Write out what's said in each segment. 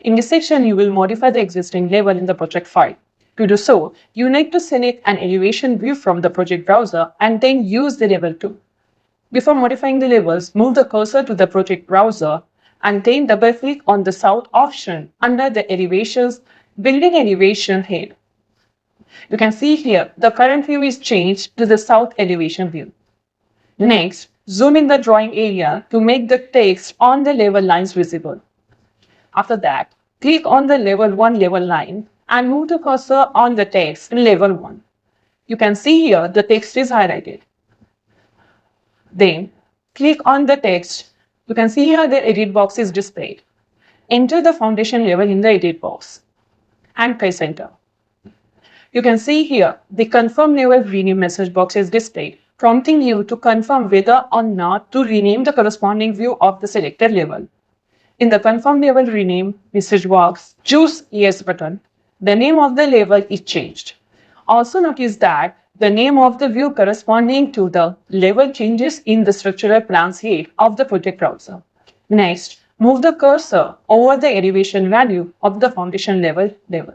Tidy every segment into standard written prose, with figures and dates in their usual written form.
In this section, you will modify the existing level in the project file. To do so, you need to select an elevation view from the project browser and then use the level tool. Before modifying the levels, move the cursor to the project browser and then double-click on the South option under the Elevations Building Elevation head. You can see here the current view is changed to the South elevation view. Next, zoom in the drawing area to make the text on the level lines visible. After that, click on the level 1 level line and move the cursor on the text in level 1. You can see here the text is highlighted. Then, click on the text. You can see here the edit box is displayed. Enter the foundation level in the edit box and press enter. You can see here the confirm level rename message box is displayed, prompting you to confirm whether or not to rename the corresponding view of the selected level. In the confirm level rename message box, choose yes button. The name of the level is changed. Also notice that the name of the view corresponding to the level changes in the structural plans head of the project browser. Next, move the cursor over the elevation value of the foundation level.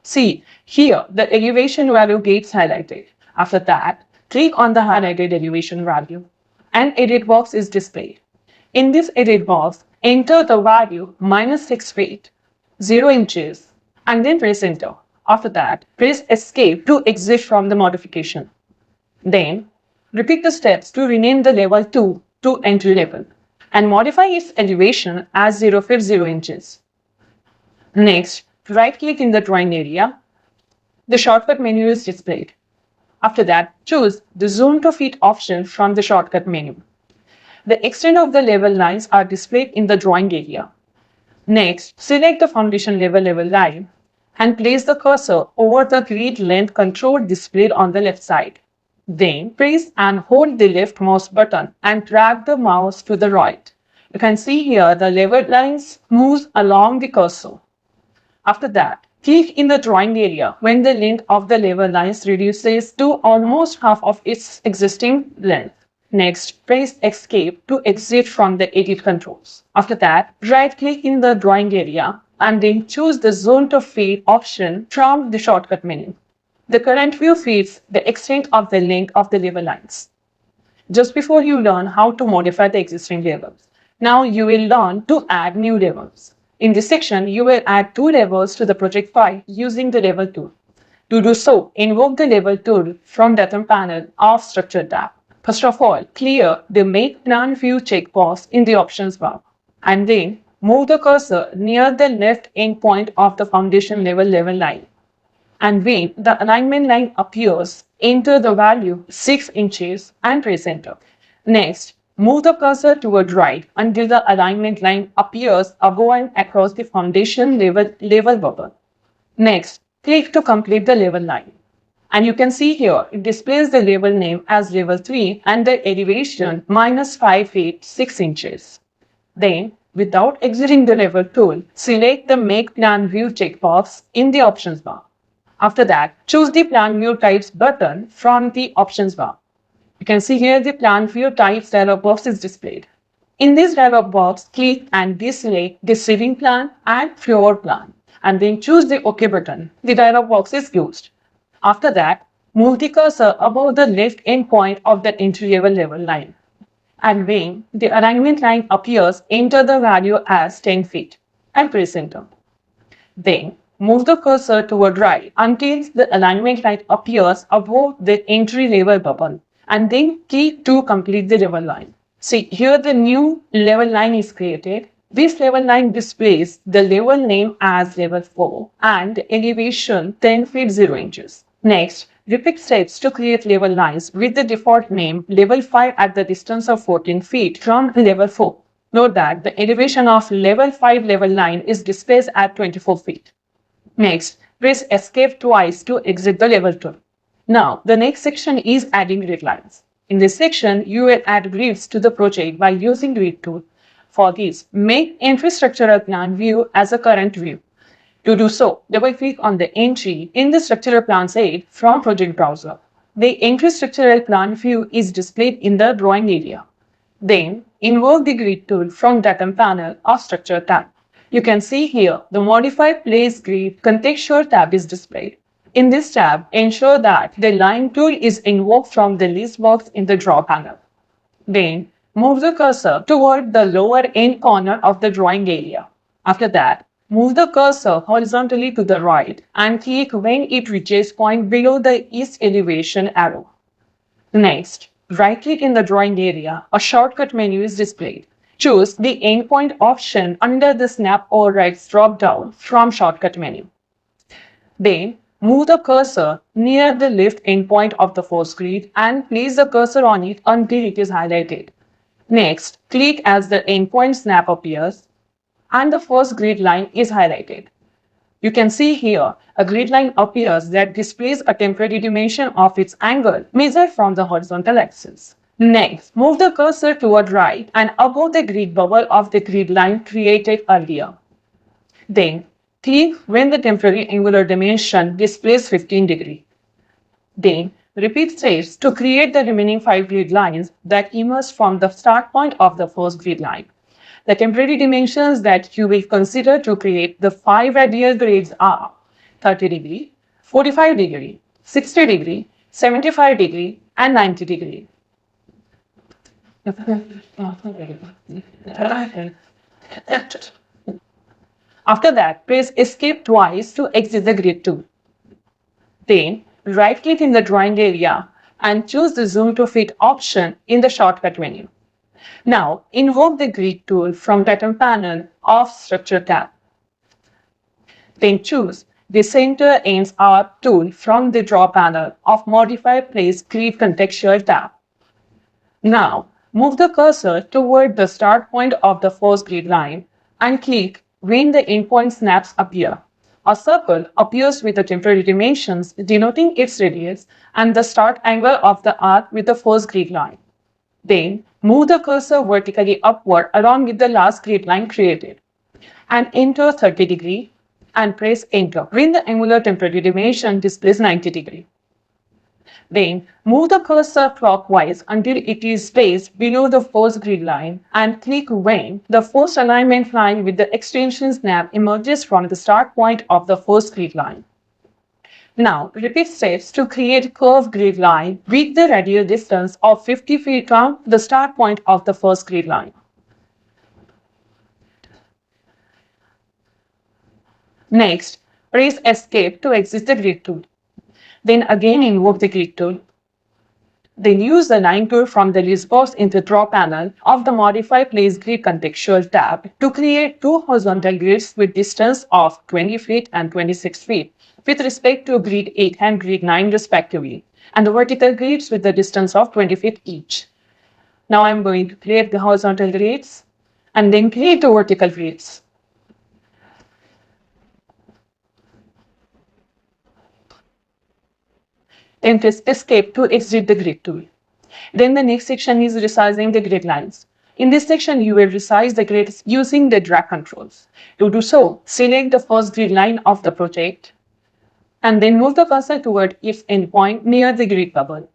See, here the elevation value gets highlighted. After that, click on the highlighted elevation value. An edit box is displayed. In this edit box, enter the value -6 feet, 0 inches, and then press enter. After that, press escape to exit from the modification. Then, repeat the steps to rename the level 2 to entry level and modify its elevation as 0 feet 0 inches. Next, right-click in the drawing area. The shortcut menu is displayed. After that, choose the Zoom to Fit option from the shortcut menu. The extent of the level lines are displayed in the drawing area. Next, select the foundation level line and place the cursor over the grid length control displayed on the left side. Then, press and hold the left mouse button and drag the mouse to the right. You can see here the level lines moves along the cursor. After that, click in the drawing area when the length of the level lines reduces to almost half of its existing length. Next, press Escape to exit from the edit controls. After that, right-click in the drawing area and then choose the Zone to Fit option from the shortcut menu. The current view fits the extent of the length of the level lines. Just before you learn how to modify the existing levels, now you will learn to add new levels. In this section, you will add 2 levels to the project file using the level tool. To do so, invoke the level tool from Datum panel of Structure tab. First of all, clear the Make Plan View checkbox in the Options bar, and then move the cursor near the left endpoint of the foundation level line. And when the alignment line appears, enter the value 6 inches and press enter. Next, move the cursor toward right until the alignment line appears above and across the foundation level bubble. Next, click to complete the level line. And you can see here, it displays the level name as level 3 and the elevation -5 feet 6 inches. Then, without exiting the level tool, select the Make Plan View checkbox in the Options bar. After that, choose the Plan View Types button from the Options bar. You can see here the Plan View Types dialog box is displayed. In this dialog box, click and deselect the Ceiling Plan and Floor Plan, and then choose the OK button. The dialog box is closed. After that, move the cursor above the left endpoint of the entry level line. And when the alignment line appears, enter the value as 10 feet and press enter. Then, move the cursor toward right until the alignment line appears above the entry level bubble, and then click to complete the level line. See, here the new level line is created. This level line displays the level name as level 4 and elevation 10 feet 0 inches. Next, repeat steps to create level lines with the default name level 5 at the distance of 14 feet from level 4. Note that the elevation of level 5 level line is displayed at 24 feet. Next, press Escape twice to exit the level tool. Now, the next section is adding grid lines. In this section, you will add grids to the project by using Grid tool. For this, make Entry Structural Plan View as a current view. To do so, double-click on the entry in the Structural Plans aid from Project Browser. The Entry Structural Plan View is displayed in the drawing area. Then, invoke the Grid tool from Datum panel of Structure tab. You can see here the Modify Place Grid contextual tab is displayed. In this tab, ensure that the line tool is invoked from the list box in the draw panel. Then, move the cursor toward the lower end corner of the drawing area. After that, move the cursor horizontally to the right and click when it reaches point below the east elevation arrow. Next, right-click in the drawing area. A shortcut menu is displayed. Choose the endpoint option under the Snap Overrides drop-down from Shortcut menu. Then, move the cursor near the left endpoint of the first grid and place the cursor on it until it is highlighted. Next, click as the endpoint snap appears and the first grid line is highlighted. You can see here a grid line appears that displays a temporary dimension of its angle measured from the horizontal axis. Next, move the cursor toward right and above the grid bubble of the grid line created earlier. Then, click when the temporary angular dimension displays 15 degrees. Then, repeat steps to create the remaining 5 grid lines that emerge from the start point of the first grid line. The temporary dimensions that you will consider to create the 5 radial grids are 30 degree, 45 degree, 60 degree, 75 degree, and 90 degree. After that, press Escape twice to exit the grid tool. Then, right-click in the drawing area and choose the Zoom to Fit option in the shortcut menu. Now, invoke the Grid tool from Pattern panel of Structure tab. Then choose the Center Ends Arc tool from the Draw panel of Modify Place Grid Contextual tab. Now, move the cursor toward the start point of the first grid line and click when the endpoint snaps appear. A circle appears with the temporary dimensions denoting its radius and the start angle of the arc with the first grid line. Then, move the cursor vertically upward along with the last grid line created and enter 30 degree and press enter when the angular temporary dimension displays 90 degree. Then, move the cursor clockwise until it is placed below the first grid line and click when the first alignment line with the extension snap emerges from the start point of the first grid line. Now, repeat steps to create curved grid line with the radial distance of 50 feet from the start point of the first grid line. Next, press Escape to exit the grid tool. Then again invoke the grid tool. Then use the line tool from the list box in the draw panel of the Modify Place Grid Contextual tab to create two horizontal grids with distance of 20 feet and 26 feet with respect to grid 8 and grid 9 respectively, and the vertical grids with the distance of 20 feet each. Now I'm going to create the horizontal grids and then create the vertical grids. Then press Escape to exit the grid tool. Then the next section is resizing the grid lines. In this section, you will resize the grids using the drag controls. To do so, select the first grid line of the project and then move the cursor toward its endpoint near the grid bubble.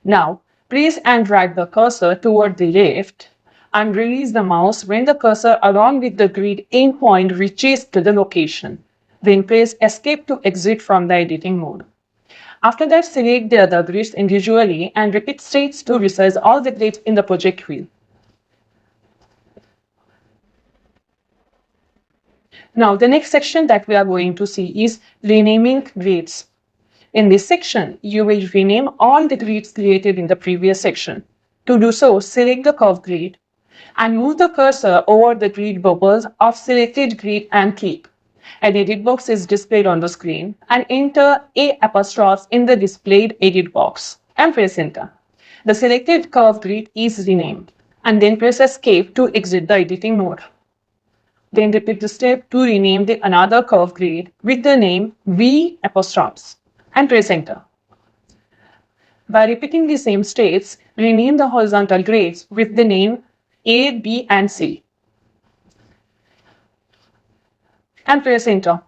Now, press and drag the cursor toward the left and release the mouse when the cursor along with the grid endpoint reaches to the location. Then press Escape to exit from the editing mode. After that, select the other grids individually and repeat steps to resize all the grids in the project wheel. Now, the next section that we are going to see is renaming grids. In this section, you will rename all the grids created in the previous section. To do so, select the curve grid and move the cursor over the grid bubbles of selected grid and click. An edit box is displayed on the screen and enter A apostrophe in the displayed edit box and press enter. The selected curve grid is renamed and then press Escape to exit the editing mode. Then repeat the step to rename the another curve grid with the name V apostrophes and press enter. By repeating the same steps, rename the horizontal grids with the name A, B, and C. And press enter.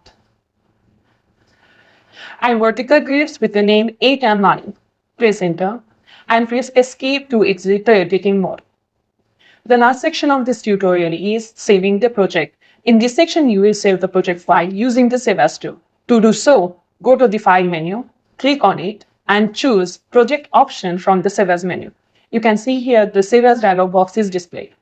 And vertical grids with the name 8 and 9. Press enter and press Escape to exit the editing mode. The last section of this tutorial is saving the project. In this section, you will save the project file using the Save As tool. To do so, go to the File menu, click on it, and choose Project option from the Save As menu. You can see here the Save As dialog box is displayed.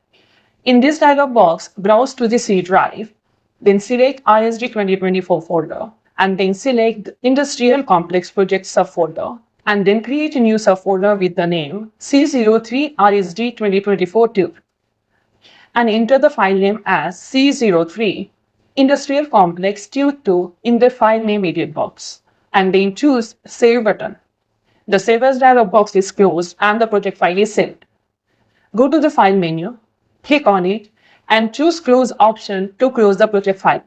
In this dialog box, browse to the C drive, then select ISD 2024 folder, and then select the Industrial Complex Project subfolder, and then create a new subfolder with the name C03 RSD 2024-2, and enter the file name as C03 Industrial Complex Tube 2 in the file name edit box, and then choose Save button. The Save As dialog box is closed and the project file is saved. Go to the File menu, click on it, and choose Close option to close the project file.